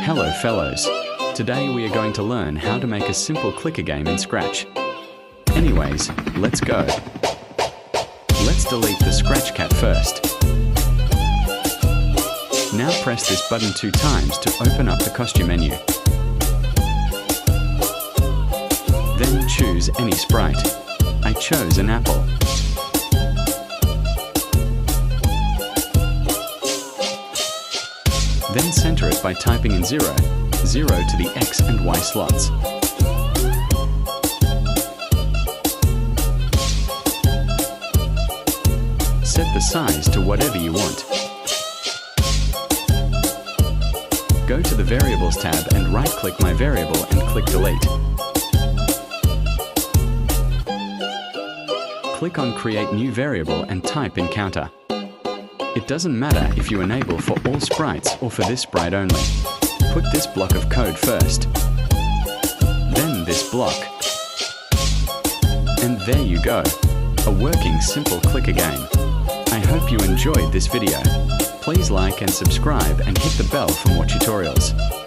Hello fellows! Today we are going to learn how to make a simple clicker game in Scratch. Anyways, let's go! Let's delete the Scratch cat first. Now press this button 2 times to open up the costume menu. Then choose any sprite. I chose an apple. Then center it by typing in 0 to the X and Y slots. Set the size to whatever you want. Go to the Variables tab and right-click my variable and click Delete. Click on Create New Variable and type in Counter. It doesn't matter if you enable for all sprites or for this sprite only. Put this block of code first, then this block. And there you go, a working simple clicker game. I hope you enjoyed this video. Please like and subscribe and hit the bell for more tutorials.